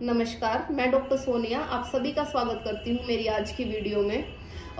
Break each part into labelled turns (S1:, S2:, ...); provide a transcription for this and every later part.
S1: नमस्कार, मैं डॉक्टर सोनिया आप सभी का स्वागत करती हूँ मेरी आज की वीडियो में।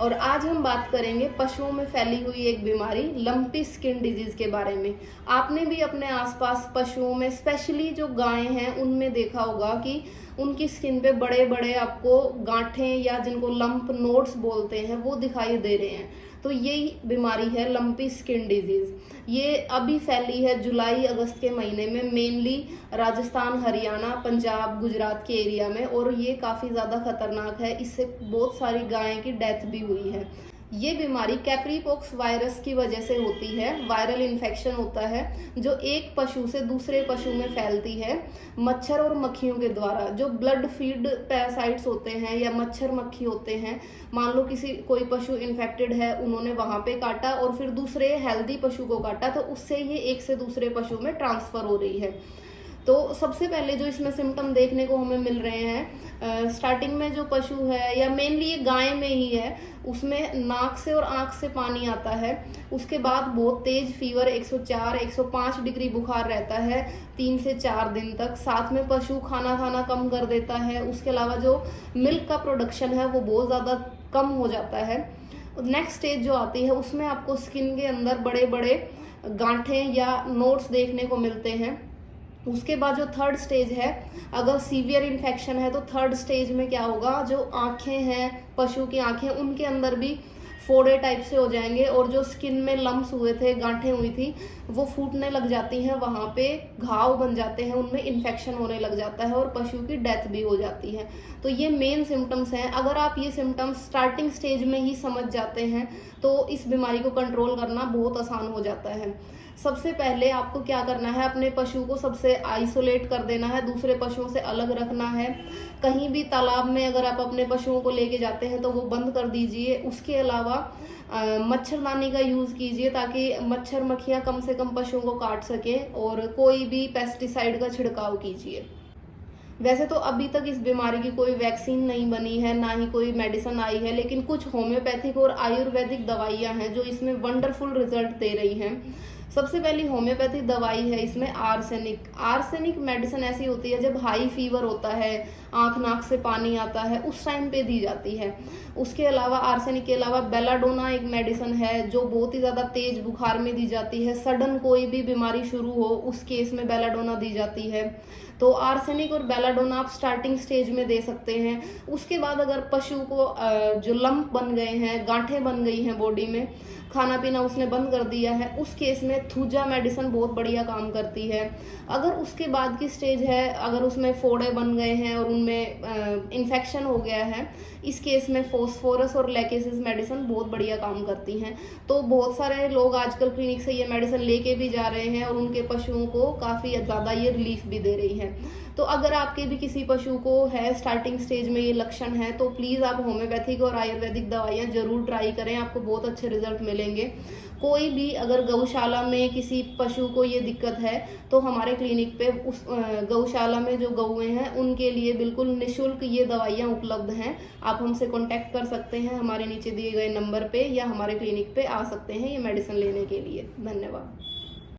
S1: और आज हम बात करेंगे पशुओं में फैली हुई एक बीमारी लंपी स्किन डिजीज के बारे में। आपने भी अपने आसपास पशुओं में, स्पेशली जो गायें हैं, उनमें देखा होगा कि उनकी स्किन पे बड़े बड़े आपको गांठें या जिनको लंप नोड्स बोलते हैं वो दिखाई दे रहे हैं। तो यही बीमारी है लंपी स्किन डिजीज। ये अभी फैली है जुलाई अगस्त के महीने में, मेनली राजस्थान, हरियाणा, पंजाब, गुजरात के एरिया में, और ये काफ़ी ज़्यादा खतरनाक है। इससे बहुत सारी गायें की डेथ भी हुई है। ये बीमारी कैप्रीपॉक्स वायरस की वजह से होती है। वायरल इन्फेक्शन होता है जो एक पशु से दूसरे पशु में फैलती है मच्छर और मक्खियों के द्वारा। जो ब्लड फीड पैरासाइट्स होते हैं या मच्छर मक्खी होते हैं, मान लो कोई पशु इन्फेक्टेड है, उन्होंने वहां पे काटा और फिर दूसरे हेल्दी पशु को काटा, तो उससे ये एक से दूसरे पशु में ट्रांसफर हो रही है। तो सबसे पहले जो इसमें सिम्टम देखने को हमें मिल रहे हैं, स्टार्टिंग में जो पशु है या मेनली ये गाय में ही है, उसमें नाक से और आंख से पानी आता है। उसके बाद बहुत तेज फीवर, 104-105 डिग्री बुखार रहता है 3 से 4 दिन तक। साथ में पशु खाना खाना कम कर देता है। उसके अलावा जो मिल्क का प्रोडक्शन है वो बहुत ज़्यादा कम हो जाता है। नेक्स्ट स्टेज जो आती है उसमें आपको स्किन के अंदर बड़े बड़े गांठें या नोड्स देखने को मिलते हैं। उसके बाद जो थर्ड स्टेज है, अगर सीवियर इन्फेक्शन है तो थर्ड स्टेज में क्या होगा, जो आंखें हैं, पशु की आंखें, उनके अंदर भी फोड़े टाइप से हो जाएंगे और जो स्किन में लम्स हुए थे, गांठें हुई थी, वो फूटने लग जाती हैं, वहां पे घाव बन जाते हैं, उनमें इन्फेक्शन होने लग जाता है और पशु की डेथ भी हो जाती है। तो ये मेन सिम्टम्स हैं। अगर आप ये सिम्टम्स स्टार्टिंग स्टेज में ही समझ जाते हैं तो इस बीमारी को कंट्रोल करना बहुत आसान हो जाता है। सबसे पहले आपको क्या करना है, अपने पशु को सबसे आइसोलेट कर देना है, दूसरे पशुओं से अलग रखना है। कहीं भी तालाब में अगर आप अपने पशुओं को लेके जाते हैं तो वो बंद कर दीजिए। उसके अलावा मच्छरदानी का यूज कीजिए ताकि मच्छर मक्खियां कम से कम पशुओं को काट सकें, और कोई भी पेस्टिसाइड का छिड़काव कीजिए। वैसे तो अभी तक इस बीमारी की कोई वैक्सीन नहीं बनी है, ना ही कोई मेडिसिन आई है, लेकिन कुछ होम्योपैथिक और आयुर्वेदिक दवाइयां हैं जो इसमें वंडरफुल रिजल्ट दे रही हैं। सबसे पहली होम्योपैथिक दवाई है इसमें आर्सेनिक। आर्सेनिक मेडिसिन ऐसी होती है जब हाई फीवर होता है, आंख नाक से पानी आता है, उस टाइम पे दी जाती है। उसके अलावा आर्सेनिक के अलावा बेलाडोना एक मेडिसिन है जो बहुत ही ज्यादा तेज बुखार में दी जाती है। सडन कोई भी बीमारी शुरू हो उस केस में बेलाडोना दी जाती है। तो आर्सेनिक और बेलाडोना आप स्टार्टिंग स्टेज में दे सकते हैं। उसके बाद अगर पशु को जो लंप बन गए हैं, गांठें बन गई हैं बॉडी में, खाना पीना उसने बंद कर दिया है, उस केस में थूजा मेडिसिन बहुत बढ़िया काम करती है। अगर उसके बाद की स्टेज है, अगर उसमें फोड़े बन गए हैं और उनमें इन्फेक्शन हो गया है, इस केस में फॉस्फोरस और लैकेसिस मेडिसिन बहुत बढ़िया काम करती हैं। तो बहुत सारे लोग आजकल क्लिनिक से ये मेडिसिन लेके भी जा रहे हैं और उनके पशुओं को काफ़ी ज़्यादा ये रिलीफ भी दे रही है। तो अगर आपके भी किसी पशु को है, स्टार्टिंग स्टेज में ये लक्षण है, तो प्लीज़ आप होम्योपैथिक और आयुर्वेदिक दवाइयाँ जरूर ट्राई करें, आपको बहुत अच्छे रिजल्ट मिलेंगे। कोई भी अगर गौशाला में किसी पशु को ये दिक्कत है तो हमारे क्लिनिक पे उस गौशाला में जो गौएं हैं उनके लिए बिल्कुल निःशुल्क ये दवाइयाँ उपलब्ध हैं। आप हमसे कांटेक्ट कर सकते हैं, हमारे नीचे दिए गए नंबर पे, या हमारे क्लिनिक पे आ सकते हैं ये मेडिसिन लेने के लिए। धन्यवाद।